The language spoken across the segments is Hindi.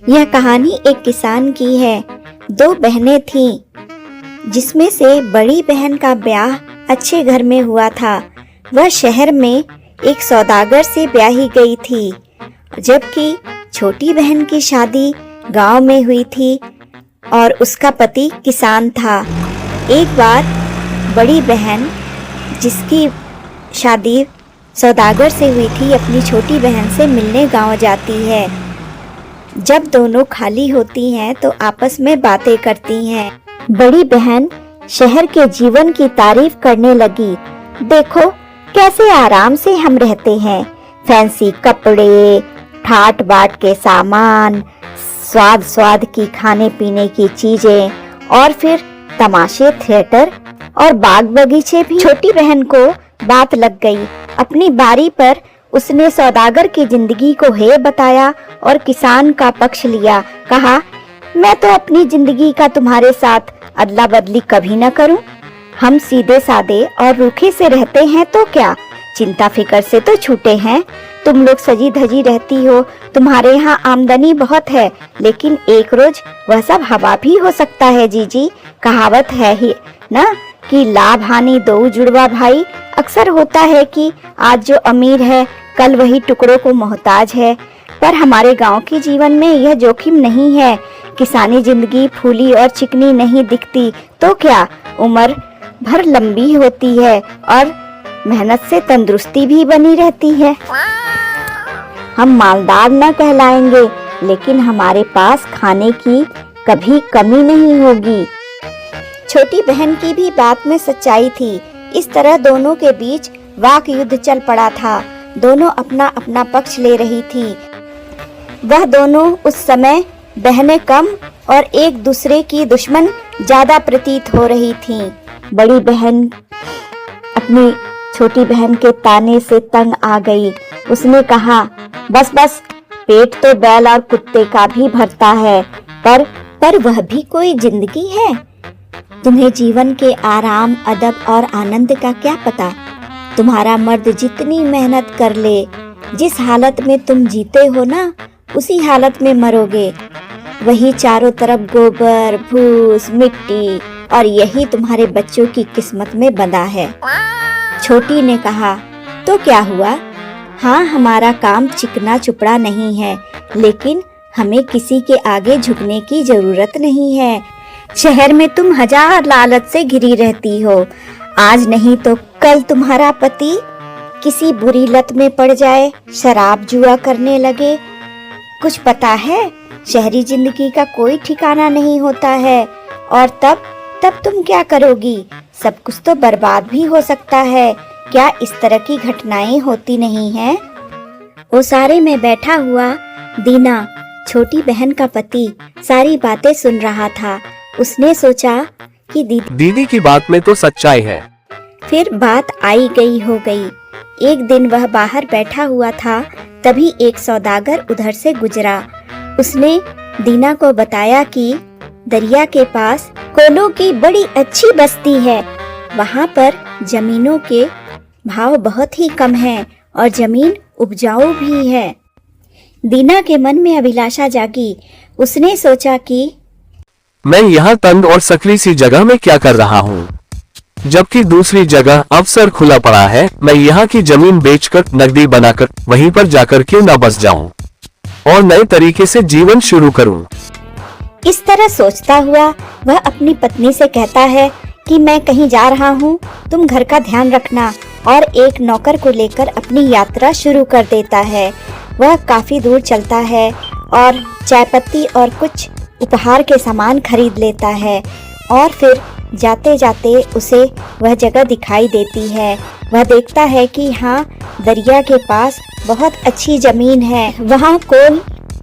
यह कहानी एक किसान की है। दो बहनें थीं, जिसमें से बड़ी बहन का ब्याह अच्छे घर में हुआ था। वह शहर में एक सौदागर से ब्याही गई थी, जबकि छोटी बहन की शादी गांव में हुई थी और उसका पति किसान था। एक बार बड़ी बहन, जिसकी शादी सौदागर से हुई थी, अपनी छोटी बहन से मिलने गांव जाती है। जब दोनों खाली होती हैं तो आपस में बातें करती हैं। बड़ी बहन शहर के जीवन की तारीफ करने लगी। देखो कैसे आराम से हम रहते हैं, फैंसी कपड़े, ठाट बाट के सामान, स्वाद स्वाद की खाने पीने की चीजें और फिर तमाशे, थिएटर और बाग बगीचे भी। छोटी बहन को बात लग गई। अपनी बारी पर उसने सौदागर की जिंदगी को हे बताया और किसान का पक्ष लिया। कहा, मैं तो अपनी जिंदगी का तुम्हारे साथ अदला बदली कभी न करूं। हम सीधे सादे और रूखे से रहते हैं तो क्या, चिंता फिकर से तो छूटे हैं। तुम लोग सजी धजी रहती हो, तुम्हारे यहाँ आमदनी बहुत है, लेकिन एक रोज वह सब हवा भी हो सकता है। जीजी, कहावत है ही ना कि लाभ हानि दो जुड़वा भाई। अक्सर होता है कि आज जो अमीर है कल वही टुकड़ों को मोहताज है, पर हमारे गांव के जीवन में यह जोखिम नहीं है। किसानी जिंदगी फूली और चिकनी नहीं दिखती तो क्या, उम्र भर लंबी होती है और मेहनत से तंदुरुस्ती भी बनी रहती है। हम मालदार न कहलाएंगे, लेकिन हमारे पास खाने की कभी कमी नहीं होगी। छोटी बहन की भी बात में सच्चाई थी। इस तरह दोनों के बीच वाक युद्ध चल पड़ा था। दोनों अपना अपना पक्ष ले रही थी। वह दोनों उस समय बहनें कम और एक दूसरे की दुश्मन ज्यादा प्रतीत हो रही थीं। बड़ी बहन अपनी छोटी बहन के ताने से तंग आ गई। उसने कहा, बस बस, पेट तो बैल और कुत्ते का भी भरता है, पर वह भी कोई जिंदगी है। तुम्हें जीवन के आराम, अदब और आनंद का क्या पता। तुम्हारा मर्द जितनी मेहनत कर ले, जिस हालत में तुम जीते हो ना, उसी हालत में मरोगे। वही चारों तरफ गोबर, भूस, मिट्टी, और यही तुम्हारे बच्चों की किस्मत में बंधा है। छोटी ने कहा, तो क्या हुआ? हाँ, हमारा काम चिकना चुपड़ा नहीं है, लेकिन हमें किसी के आगे झुकने की जरूरत नहीं है। शहर में तुम हजार लालच से घिरी रहती हो। आज नहीं तो कल तुम्हारा पति किसी बुरी लत में पड़ जाए, शराब जुआ करने लगे। कुछ पता है, शहरी जिंदगी का कोई ठिकाना नहीं होता है। और तब तुम क्या करोगी? सब कुछ तो बर्बाद भी हो सकता है। क्या इस तरह की घटनाएं होती नहीं हैं? ओसारे में बैठा हुआ दीना, छोटी बहन का पति, सारी बातें सुन रहा था। उसने सोचा कि दीदी की बात में तो सच्चाई है। फिर बात आई गई हो गई। एक दिन वह बाहर बैठा हुआ था, तभी एक सौदागर उधर से गुजरा। उसने दीना को बताया कि दरिया के पास कोलों की बड़ी अच्छी बस्ती है। वहाँ पर जमीनों के भाव बहुत ही कम हैं और जमीन उपजाऊ भी है। दीना के मन में अभिलाषा जागी। उसने सोचा कि मैं यहाँ तंग और सकरी सी जगह में क्या कर रहा हूँ, जबकि दूसरी जगह अवसर खुला पड़ा है। मैं यहाँ की जमीन बेचकर नकदी बनाकर वहीं पर जाकर क्यों न बस जाऊँ और नए तरीके से जीवन शुरू करूँ। इस तरह सोचता हुआ वह अपनी पत्नी से कहता है कि मैं कहीं जा रहा हूँ, तुम घर का ध्यान रखना, और एक नौकर को लेकर अपनी यात्रा शुरू कर देता है। वह काफी दूर चलता है और चाय पत्ती और कुछ उपहार के सामान खरीद लेता है, और फिर जाते जाते उसे वह जगह दिखाई देती है। वह देखता है कि हाँ, दरिया के पास बहुत अच्छी जमीन है। वहाँ कोल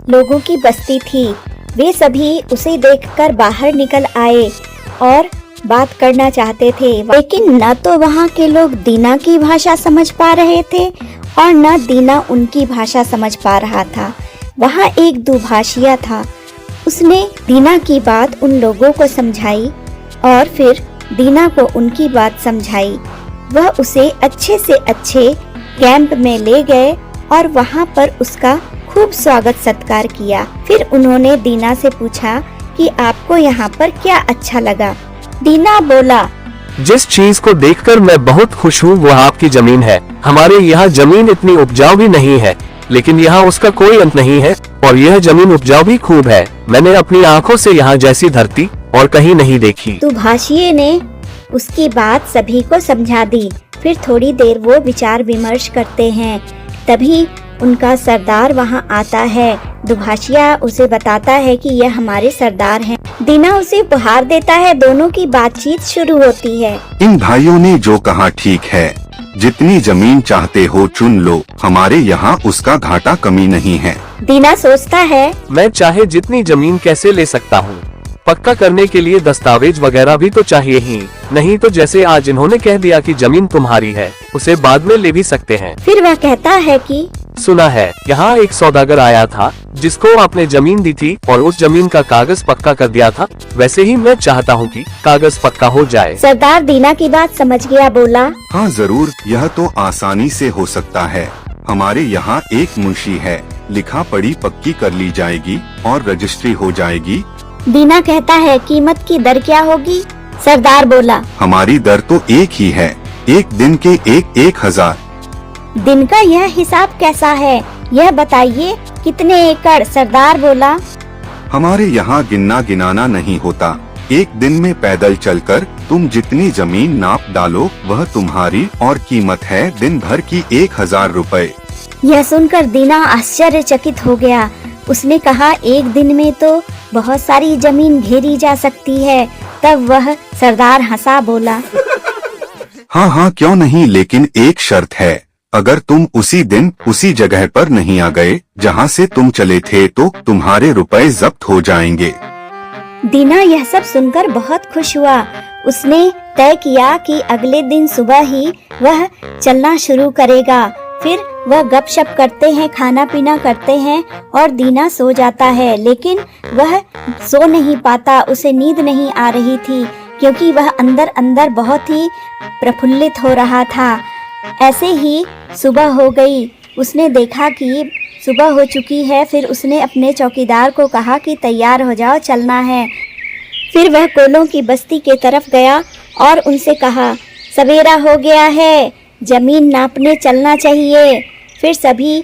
लोगों की बस्ती थी। वे सभी उसे देखकर बाहर निकल आए और बात करना चाहते थे, लेकिन न तो वहाँ के लोग दीना की भाषा समझ पा रहे थे और न दीना उनकी भाषा समझ पा रहा था। वहाँ एक दुभाषिया था। उसने दीना की बात उन लोगों को समझाई और फिर दीना को उनकी बात समझाई। वह उसे अच्छे से अच्छे कैंप में ले गए और वहाँ पर उसका खूब खूब स्वागत सत्कार किया। फिर उन्होंने दीना से पूछा कि आपको यहाँ पर क्या अच्छा लगा। दीना बोला, जिस चीज को देखकर मैं बहुत खुश हूँ वो आपकी जमीन है। हमारे यहाँ जमीन इतनी उपजाऊ भी नहीं है, लेकिन यहाँ उसका कोई अंत नहीं है और यह जमीन उपजाऊ भी खूब है। मैंने अपनी आँखों से यहाँ जैसी धरती और कहीं नहीं देखी। दुभाषिए ने उसकी बात सभी को समझा दी। फिर थोड़ी देर वो विचार विमर्श करते हैं। तभी उनका सरदार वहाँ आता है। दुभाषिया उसे बताता है कि यह हमारे सरदार हैं। दीना उसे उपहार देता है। दोनों की बातचीत शुरू होती है। इन भाइयों ने जो कहा ठीक है, जितनी जमीन चाहते हो चुन लो, हमारे यहाँ उसका घाटा कमी नहीं है। दीना सोचता है, मैं चाहे जितनी जमीन कैसे ले सकता हूँ, पक्का करने के लिए दस्तावेज वगैरह भी तो चाहिए ही, नहीं तो जैसे आज इन्होंने कह दिया कि जमीन तुम्हारी है, उसे बाद में ले भी सकते हैं। फिर वह कहता है कि सुना है यहाँ एक सौदागर आया था जिसको आपने जमीन दी थी और उस जमीन का कागज पक्का कर दिया था। वैसे ही मैं चाहता हूँ कि कागज पक्का हो जाए। सरदार दीना की बात समझ गया। बोला, हाँ जरूर, यह तो आसानी से हो सकता है। हमारे यहाँ एक मुंशी है, लिखा पढ़ी पक्की कर ली जाएगी और रजिस्ट्री हो जाएगी। दीना कहता है, कीमत की दर क्या होगी? सरदार बोला, हमारी दर तो एक ही है, एक दिन के 1,000। दिन का यह हिसाब कैसा है, यह बताइए, कितने एकड़? सरदार बोला, हमारे यहाँ गिनना गिनाना नहीं होता। एक दिन में पैदल चलकर तुम जितनी जमीन नाप डालो वह तुम्हारी, और कीमत है दिन भर की 1,000 रुपए। यह सुनकर दीना आश्चर्यचकित हो गया। उसने कहा, एक दिन में तो बहुत सारी जमीन घेरी जा सकती है। तब वह सरदार हंसा बोला, हाँ हाँ क्यों नहीं, लेकिन एक शर्त है, अगर तुम उसी दिन उसी जगह पर नहीं आ गए जहाँ से तुम चले थे तो तुम्हारे रुपए जब्त हो जाएंगे। दीना यह सब सुनकर बहुत खुश हुआ। उसने तय किया कि अगले दिन सुबह ही वह चलना शुरू करेगा। फिर वह गपशप करते हैं, खाना पीना करते हैं और दीना सो जाता है। लेकिन वह सो नहीं पाता, उसे नींद नहीं आ रही थी क्योंकि वह अंदर अंदर बहुत ही प्रफुल्लित हो रहा था। ऐसे ही सुबह हो गई। उसने देखा कि सुबह हो चुकी है। फिर उसने अपने चौकीदार को कहा कि तैयार हो जाओ, चलना है। फिर वह कोलों की बस्ती के तरफ गया और उनसे कहा, सवेरा हो गया है, जमीन नापने चलना चाहिए। फिर सभी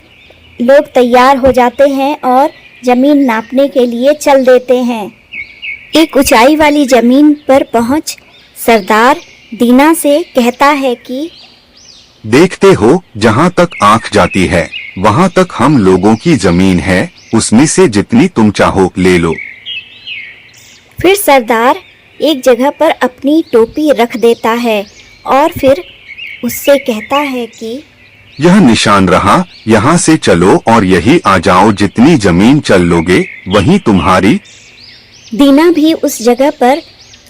लोग तैयार हो जाते हैं और जमीन नापने के लिए चल देते हैं। एक ऊंचाई वाली जमीन पर पहुंच सरदार दीना से कहता है कि देखते हो, जहाँ तक आँख जाती है वहाँ तक हम लोगों की जमीन है, उसमें से जितनी तुम चाहो ले लो। फिर सरदार एक जगह पर अपनी टोपी रख देता है और फिर उससे कहता है कि यह निशान रहा, यहाँ से चलो और यही आ जाओ, जितनी जमीन चल लोगे वही तुम्हारी। दीना भी उस जगह पर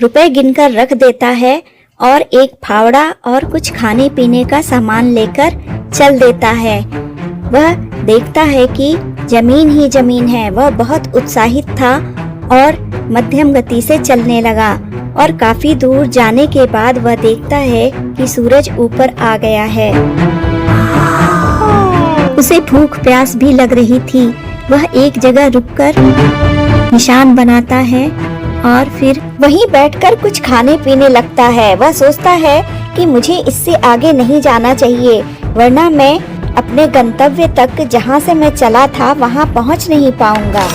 रुपए गिनकर रख देता है और एक फावड़ा और कुछ खाने पीने का सामान लेकर चल देता है। वह देखता है कि जमीन ही जमीन है। वह बहुत उत्साहित था और मध्यम गति से चलने लगा और काफी दूर जाने के बाद वह देखता है कि सूरज ऊपर आ गया है। उसे भूख प्यास भी लग रही थी। वह एक जगह रुककर निशान बनाता है और फिर वहीं बैठकर कुछ खाने पीने लगता है। वह सोचता है कि मुझे इससे आगे नहीं जाना चाहिए, वरना मैं अपने गंतव्य तक जहाँ से मैं चला था वहाँ पहुँच नहीं पाऊंगा।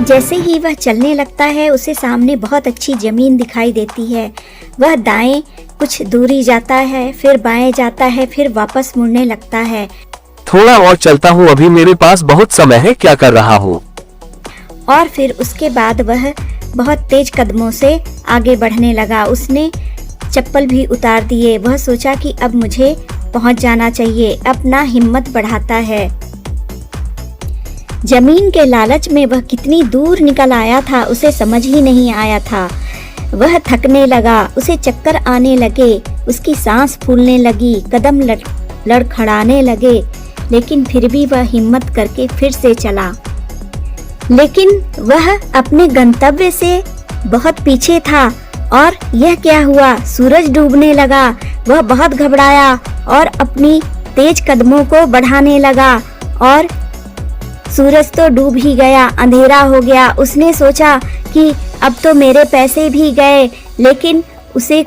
जैसे ही वह चलने लगता है, उसे सामने बहुत अच्छी जमीन दिखाई देती है। वह दाएं कुछ दूरी जाता है, फिर बाएं जाता है, फिर वापस मुड़ने लगता है। थोड़ा और चलता हूँ, अभी मेरे पास बहुत समय है, क्या कर रहा हूँ। और फिर उसके बाद वह बहुत तेज कदमों से आगे बढ़ने लगा। उसने चप्पल भी उतार दिए। वह सोचा कि अब मुझे पहुंच जाना चाहिए। अपना हिम्मत बढ़ाता है। जमीन के लालच में वह कितनी दूर निकल आया था, उसे समझ ही नहीं आया था। वह थकने लगा, उसे चक्कर आने लगे, उसकी सांस फूलने लगी, कदम लड़खड़ाने लगे, लेकिन फिर भी वह हिम्मत करके फिर से चला। लेकिन वह अपने गंतव्य से बहुत पीछे था और यह क्या हुआ, सूरज डूबने लगा। वह बहुत घबराया और अपनी तेज कदमों को बढ़ाने लगा और सूरज तो डूब ही गया, अंधेरा हो गया। उसने सोचा कि अब तो मेरे पैसे भी गए, लेकिन उसे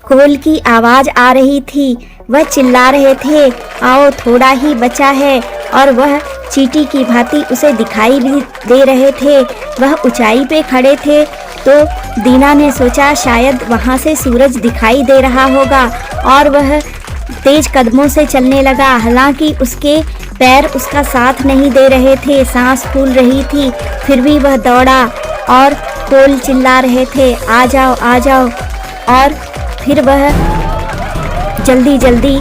कोल की आवाज आ रही थी। वह चिल्ला रहे थे, आओ थोड़ा ही बचा है, और वह चींटी की भांति उसे दिखाई भी दे रहे थे। वह ऊंचाई पे खड़े थे, तो दीना ने सोचा शायद वहां से सूरज दिखाई दे रहा होगा, और वह तेज कदमों से चलने लगा। हालांकि उसके पैर उसका साथ नहीं दे रहे थे, सांस फूल रही थी, फिर भी वह दौड़ा और कोल चिल्ला रहे थे, आ जाओ आ जाओ। और फिर वह जल्दी जल्दी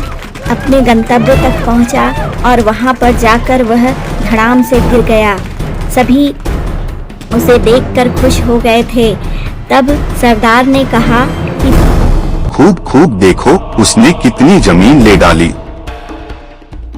अपने गंतव्य तक पहुंचा, और वहां पर जाकर वह धड़ाम से गिर गया। सभी उसे देखकर खुश हो गए थे। तब सरदार ने कहा कि खूब खूब देखो, उसने कितनी जमीन ले डाली।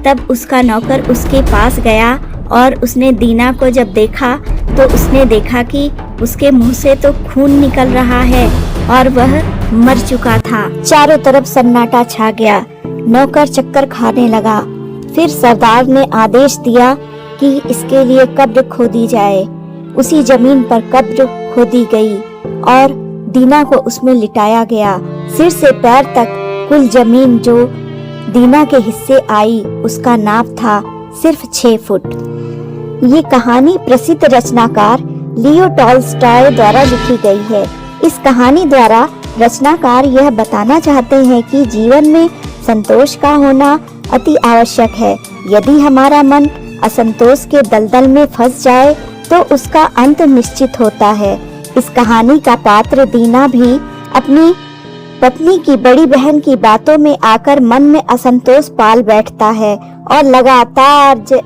तब उसका नौकर उसके पास गया, और उसने दीना को जब देखा तो उसने देखा कि उसके मुंह से तो खून निकल रहा है, और वह मर चुका था। चारों तरफ सन्नाटा छा गया। नौकर चक्कर खाने लगा। फिर सरदार ने आदेश दिया कि इसके लिए कब्र खोदी जाए। उसी जमीन पर कब्र खोदी गई और दीना को उसमें लिटाया गया। सिर से पैर तक कुल जमीन जो दीना के हिस्से आई, उसका नाप था सिर्फ 6 फुट। ये कहानी प्रसिद्ध रचनाकार लियो टॉल्स्टॉय द्वारा लिखी गई है। इस कहानी द्वारा रचनाकार यह बताना चाहते हैं कि जीवन में संतोष का होना अति आवश्यक है। यदि हमारा मन असंतोष के दलदल में फंस जाए तो उसका अंत निश्चित होता है। इस कहानी का पात्र दीना भी अपनी पत्नी की बड़ी बहन की बातों में आकर मन में असंतोष पाल बैठता है और लगातार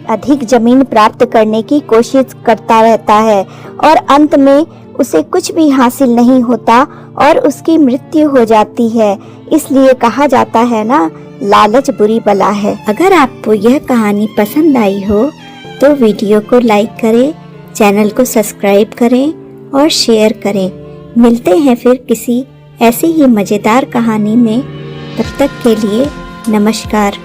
अधिक जमीन प्राप्त करने की कोशिश करता रहता है, और अंत में उसे कुछ भी हासिल नहीं होता और उसकी मृत्यु हो जाती है। इसलिए कहा जाता है ना, लालच बुरी बला है। अगर आपको यह कहानी पसंद आई हो तो वीडियो को लाइक करें, चैनल को सब्सक्राइब करें और शेयर करें। मिलते हैं फिर किसी ऐसी ही मजेदार कहानी में। तब तक के लिए नमस्कार।